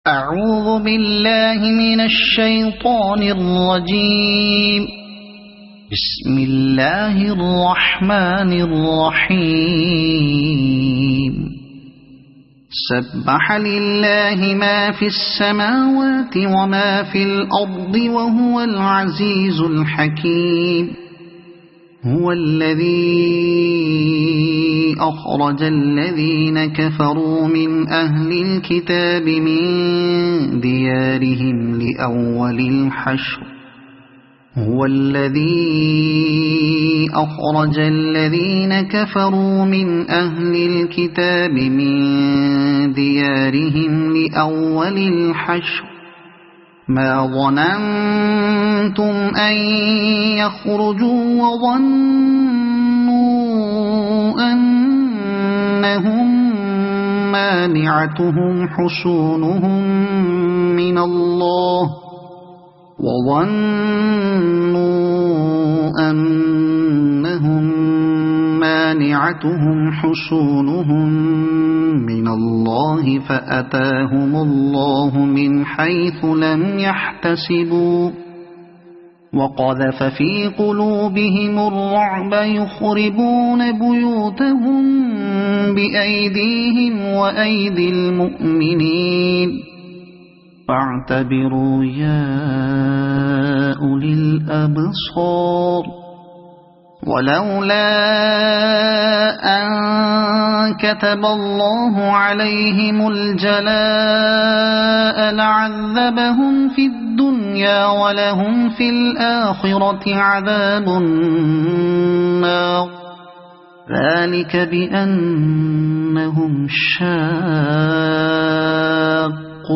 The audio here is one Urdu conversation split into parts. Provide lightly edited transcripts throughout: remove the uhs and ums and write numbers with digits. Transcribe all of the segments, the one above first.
أعوذ بالله من الشيطان الرجيم. بسم الله الرحمن الرحيم. سبح لله ما في السماوات وما في الأرض وهو العزيز الحكيم. هو الذي أخرج الذين كفروا من أهل الكتاب من ديارهم لأول الحشر. هو الذي أخرج الذين كفروا من أهل الكتاب من ديارهم لأول الحشر ما ظننتم أن يخرجوا وظنوا أنهم مانعتهم حصونهم من الله فأتاهم الله من حيث لم يحتسبوا وقذف في قلوبهم الرعب يخربون بيوتهم بأيديهم وأيدي المؤمنين فاعتبروا يا أولي الأبصار. ولولا أن كتب الله عليهم الجلاء لعذبهم في الدنيا ولهم في الآخرة عذاب النار. ذلك بأنهم شاقوا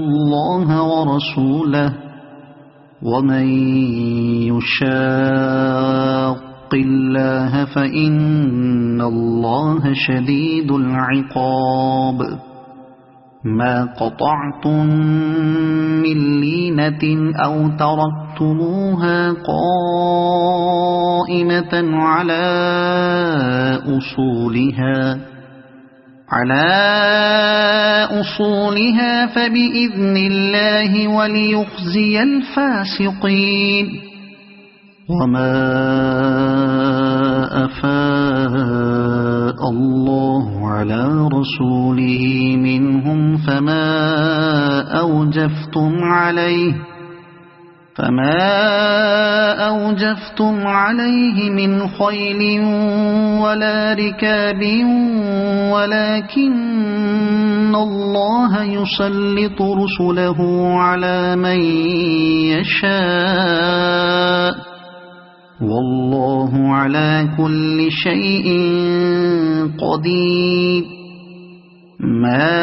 الله ورسوله ومن يشاق الله فإن الله شديد العقاب. ما قطعتم من لينة أو تركتموها قائمة على أصولها فبإذن الله وليخزي الفاسقين. وما أفاء الله على رسوله منهم فما أوجفتم عليه من خيل ولا ركاب ولكن الله يسلط رسله على من يشاء والله على كل شيء قدير. ما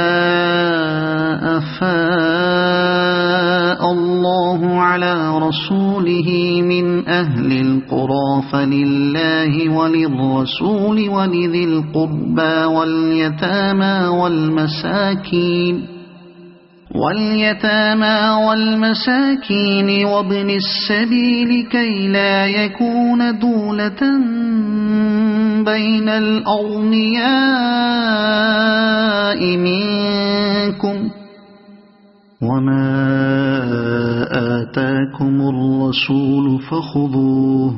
أفاء الله على رسوله من أهل القرى فلله وللرسول ولذي القربى واليتامى والمساكين وابن السبيل كي لا يكون دولة بين الأغنياء منكم. وما آتاكم الرسول فخذوه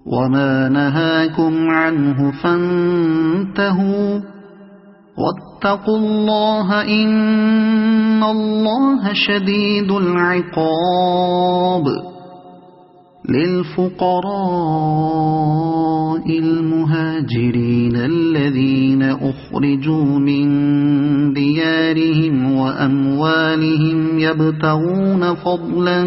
وما نهاكم عنه فانتهوا واتقوا الله إن الله شديد العقاب. للفقراء المهاجرين الذين أخرجوا من ديارهم وأموالهم يبتغون فضلا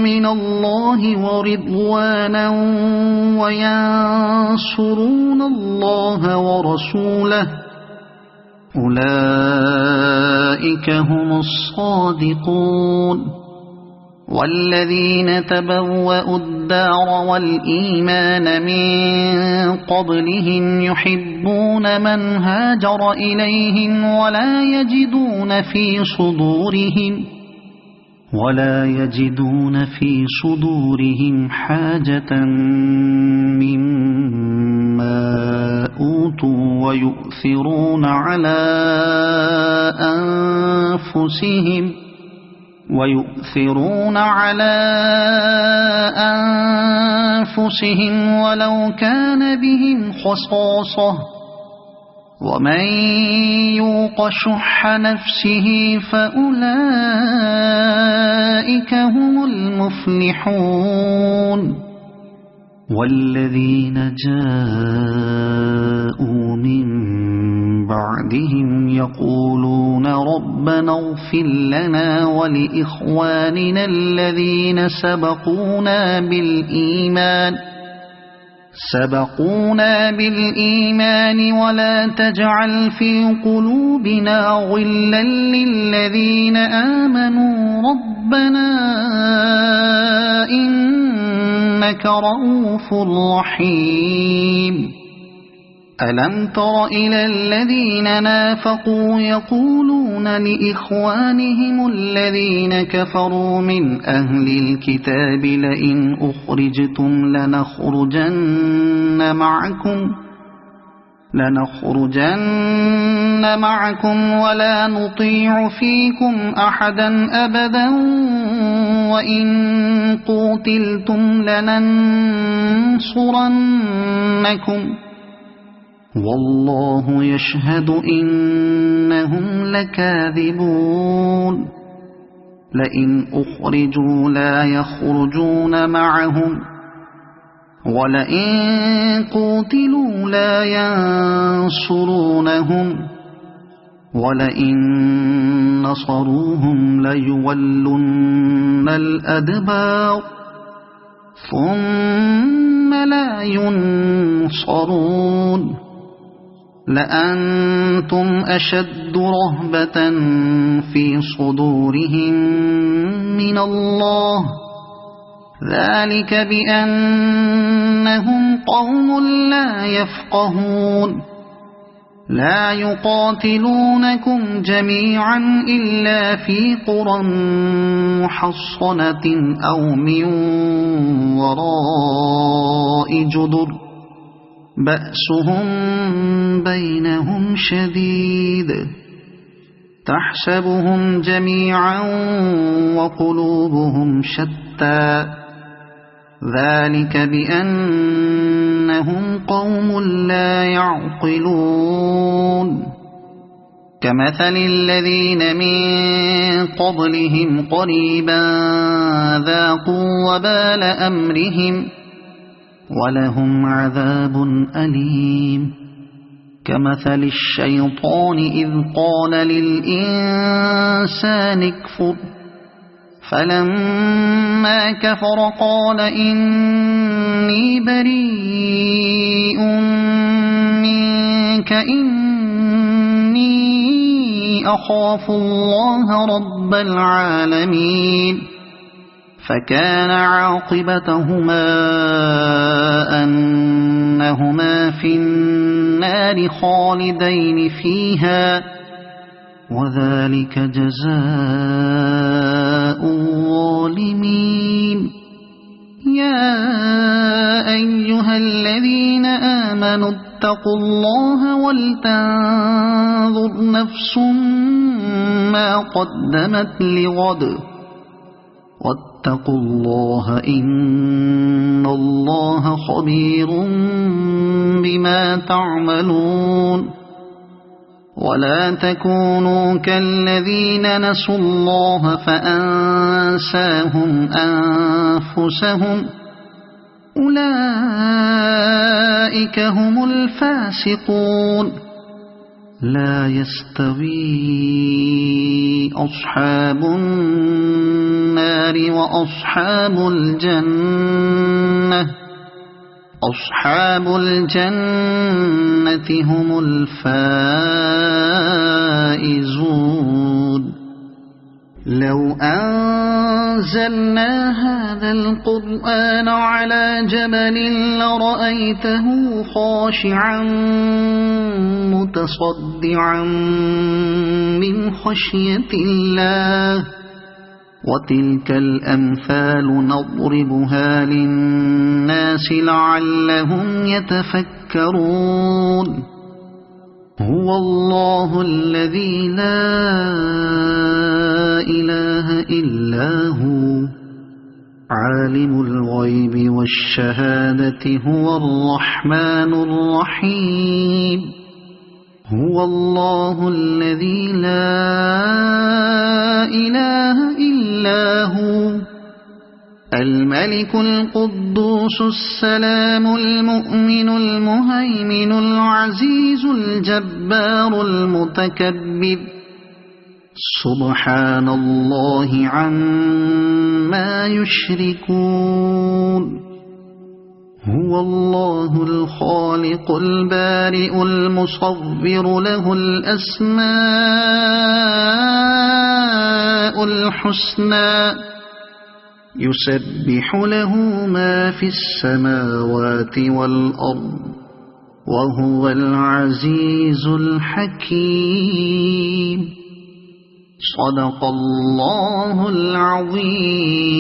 من الله ورضوانا وينصرون الله ورسوله أولئك هم الصادقون. والذين تبوأوا الدار والإيمان من قبلهم يحبون من هاجر إليهم ولا يجدون في صدورهم حاجة مما أوتوا ويؤثرون على أنفسهم ولو كان بهم خصاصة ومن يوق شح نفسه فأولئك هم المفلحون والذين جاءوا من بعدهم يقولون ربنا اغفر لنا ولإخواننا الذين سبقونا بالإيمان ولا تجعل في قلوبنا غلا للذين آمنوا ربنا إنك رؤوف رحيم ألم تر إلى الذين نافقوا يقولون لإخوانهم الذين كفروا من أهل الكتاب لئن أخرجتم لنخرجن معكم ولا نطيع فيكم أحدا أبدا وإن قوتلتم لننصرنكم والله يشهد إنهم لكاذبون لئن أخرجوا لا يخرجون معهم ولئن قوتلوا لا ينصرونهم ولئن نصروهم ليولن الأدبار ثم لا ينصرون لأنتم أشد رهبة في صدورهم من الله ذلك بأنهم قوم لا يفقهون لا يقاتلونكم جميعا إلا في قرى محصنة أو من وراء جدر بأسهم بينهم شديد تحسبهم جميعا وقلوبهم شتى ذلك بأنهم قوم لا يعقلون كمثل الذين من قبلهم قريبا ذاقوا وبال أمرهم ولهم عذاب أليم كمثل الشيطان إذ قال للإنسان اكفر فلما كفر قال إني بريء منك إني أخاف الله رب العالمين فكان عاقبتهما أنهما في النار خالدين فيها وذلك جزاء الظالمين يا أيها الذين آمنوا اتقوا الله ولتنظر نفس ما قدمت لغد واتقوا الله إن الله خبير بما تعملون ولا تكونوا كالذين نسوا الله فأنساهم أنفسهم أولئك هم الفاسقون لا يستوي أصحاب النار وأصحاب الجنة أصحاب الجنة هم الفائزون لو أنزلنا هذا القرآن على جبل لرأيته خاشعا متصدعا من خشية الله وتلك الأمثال نضربها للناس لعلهم يتفكرون هو الله الذي لا إله إلا هو عالم الغيب والشهادة هو الرحمن الرحيم هو الله الذي لا إله إلا هو الملك القدوس السلام المؤمن المهيمن العزيز الجبار المتكبر سبحان الله عما يشركون هو الله الخالق البارئ المصور له الأسماء الحسنى يسبح له ما في السماوات والأرض وهو العزيز الحكيم صدق الله العظيم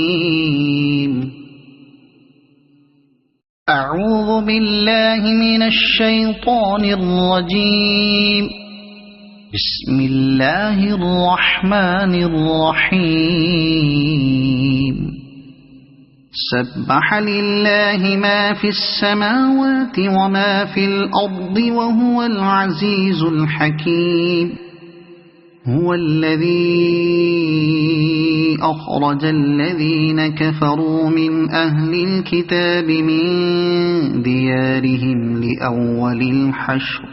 أعوذ بالله من الشيطان الرجيم بسم الله الرحمن الرحيم سبح لله ما في السماوات وما في الأرض وهو العزيز الحكيم هو الذي أخرج الذين كفروا من أهل الكتاب من ديارهم لأول الحشر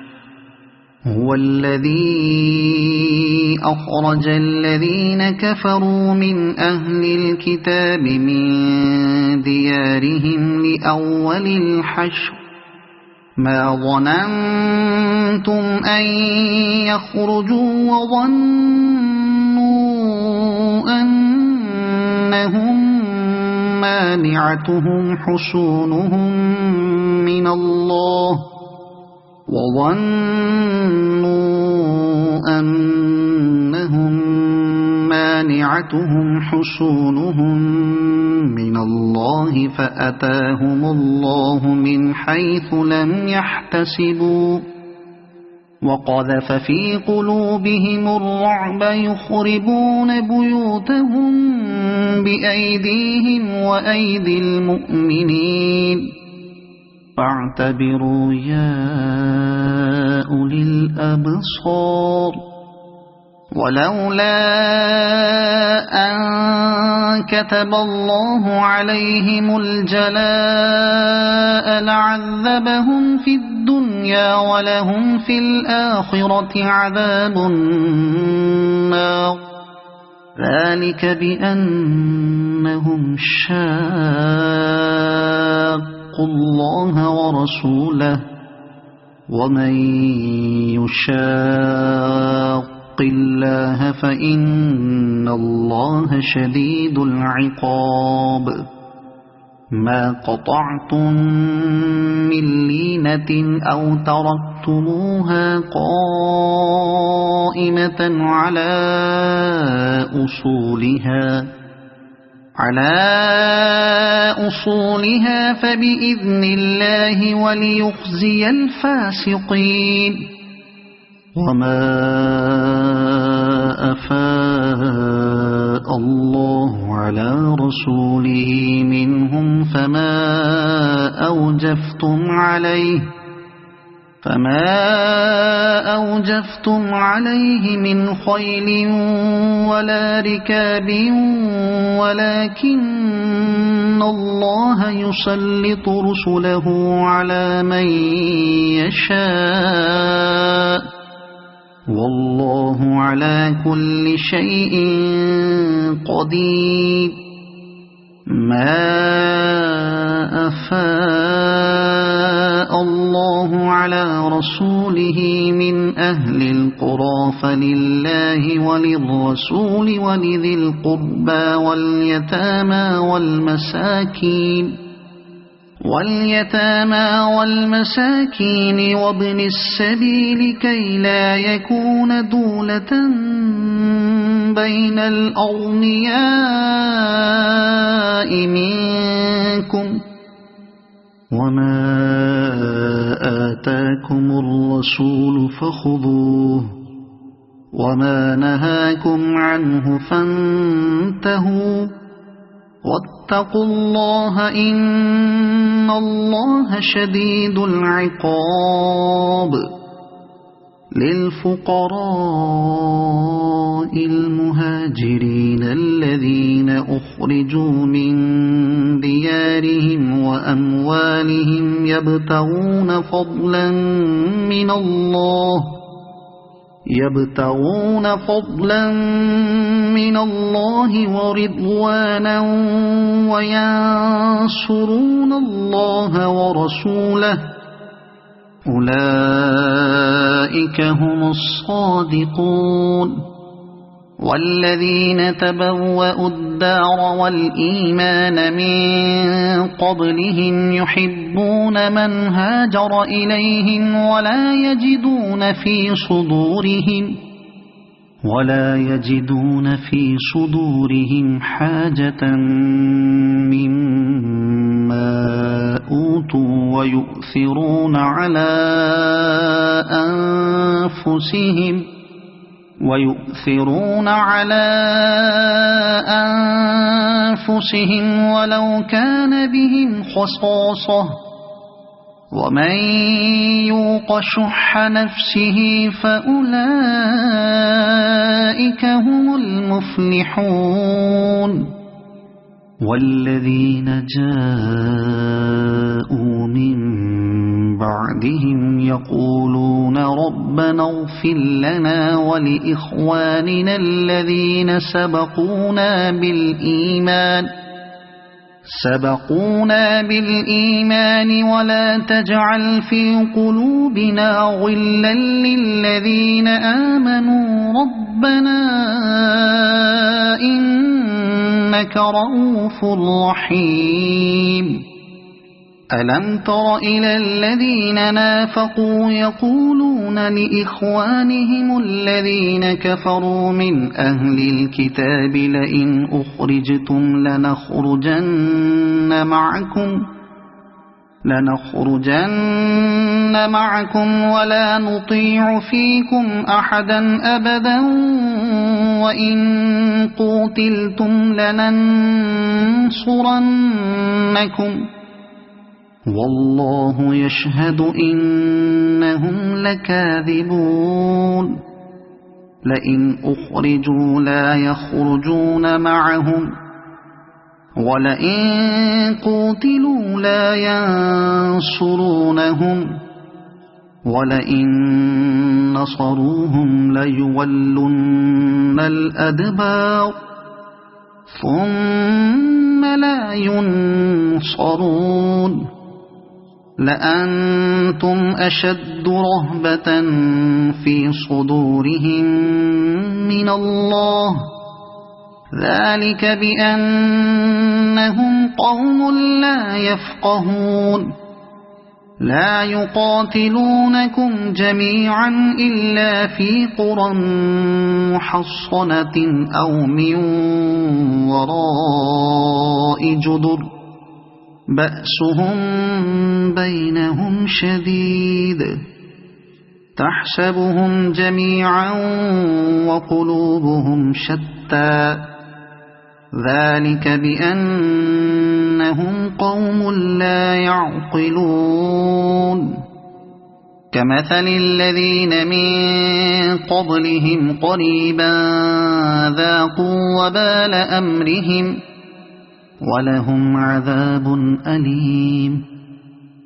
هو الذي أخرج الذين كفروا من أهل الكتاب من ديارهم لأول الحشر ما ظننتم أن يخرجوا وظنوا أنهم مانعتهم حصونهم من الله وظنوا أنهم مانعتهم حصونهم من الله فأتاهم الله من حيث لم يحتسبوا وقذف في قلوبهم الرعب يخربون بيوتهم بأيديهم وأيدي المؤمنين فاعتبروا يا أولي الأبصار ولولا أن كتب الله عليهم الجلاء لعذبهم في الدنيا ولهم في الآخرة عذاب النار ذلك بأنهم شاقوا الله ورسوله ومن يشاق الله فإن الله شديد العقاب ما قطعتم من لينة أو تركتموها قائمة على أصولها فبإذن الله وليخزي الفاسقين وما أفاء الله على رسوله منهم فما أوجفتم عليه من خيل ولا ركاب ولكن الله يسلط رسله على من يشاء والله على كل شيء قدير ما أفاء الله على رسوله من أهل القرى فلله وللرسول ولذي القربى واليتامى والمساكين وابن السبيل كي لا يكون دولة بين الأغنياء منكم وما آتاكم الرسول فخذوه وما نهاكم عنه فانتهوا واتقوا الله إن الله شديد العقاب للفقراء المهاجرين الذين أخرجوا من ديارهم وأموالهم يبتغون فضلا من الله ورضوانا وينصرون الله ورسوله أولئك هم الصادقون والذين تبوأوا الدار والإيمان من قبلهم يحبون من هاجر إليهم ولا يجدون في صدورهم حاجة مما أوتوا ويؤثرون على أنفسهم ولو كان بهم خصاصة ومن يوق شح نفسه فأولئك هم المفلحون والذين جاءوا من بعدهم يقولون ربنا اغفر لنا ولإخواننا الذين سبقونا بالإيمان ولا تجعل في قلوبنا غلا للذين آمنوا ربنا إنك رؤوف رحيم ألم تر إلى الذين نافقوا يقولون لإخوانهم الذين كفروا من أهل الكتاب لئن أخرجتم لنخرجن معكم ولا نطيع فيكم أحدا أبدا وإن قوتلتم لننصرنكم والله يشهد إنهم لكاذبون لئن أخرجوا لا يخرجون معهم ولئن قوتلوا لا ينصرونهم ولئن نصروهم ليولن الأدبار ثم لا ينصرون لأنتم أشد رهبة في صدورهم من الله ذلك بأنهم قوم لا يفقهون لا يقاتلونكم جميعا إلا في قرى محصنة أو من وراء جدر بأسهم بينهم شديد تحسبهم جميعا وقلوبهم شتى ذلك بأنهم قوم لا يعقلون كمثل الذين من قبلهم قريبا ذاقوا وبال أمرهم ولهم عذاب أليم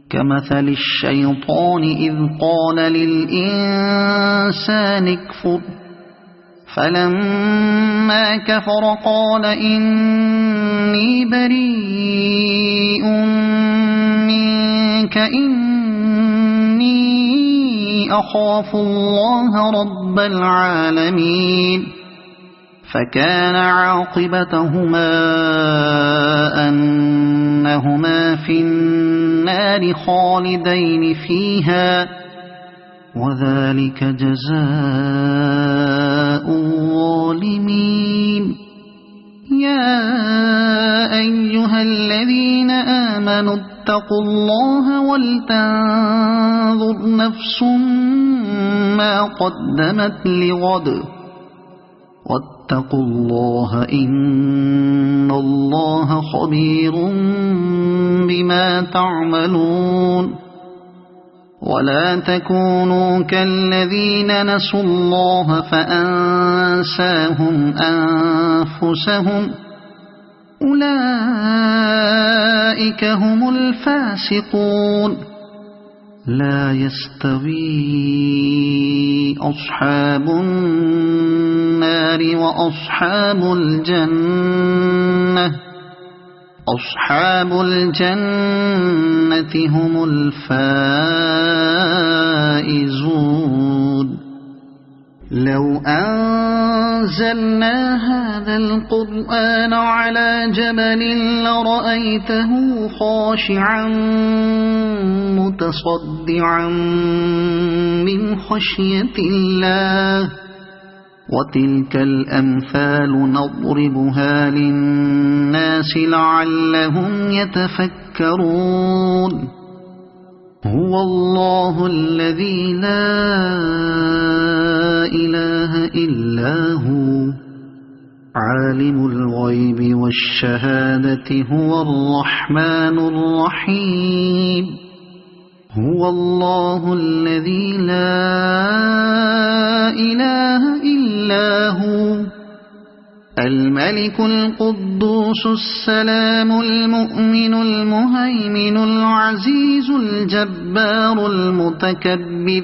كمثل الشيطان إذ قال للإنسان اكفر فلما كفر قال إني بريء منك إني أخاف الله رب العالمين فكان عاقبتهما أنهما في النار خالدين فيها وذلك جزاء الظالمين يا أيها الذين آمنوا اتقوا الله ولتنظر نفس ما قدمت لغد واتقوا الله إن الله خبير بما تعملون ولا تكونوا كالذين نسوا الله فأنساهم أنفسهم أولئك هم الفاسقون لا يستوي أصحاب النار وأصحاب الجنة أصحاب الجنة هم الفائزون لو أنزلنا هذا القرآن على جبل لرأيته خاشعا متصدعا من خشية الله وتلك الأمثال نضربها للناس لعلهم يتفكرون هو الله الذي لا إله إلا هو عالم الغيب والشهادة هو الرحمن الرحيم هو الله الذي لا إله إلا هو الملك القدوس السلام المؤمن المهيمن العزيز الجبار المتكبر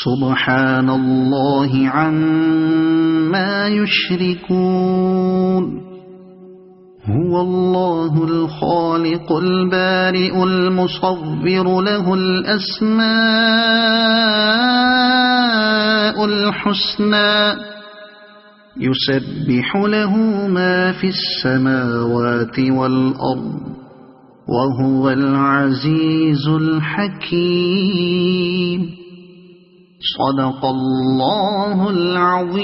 سبحان الله عما يشركون هو الله الخالق البارئ المصور له الأسماء الحسنى يسبح له ما في السماوات والأرض وهو العزيز الحكيم صدق الله العظيم.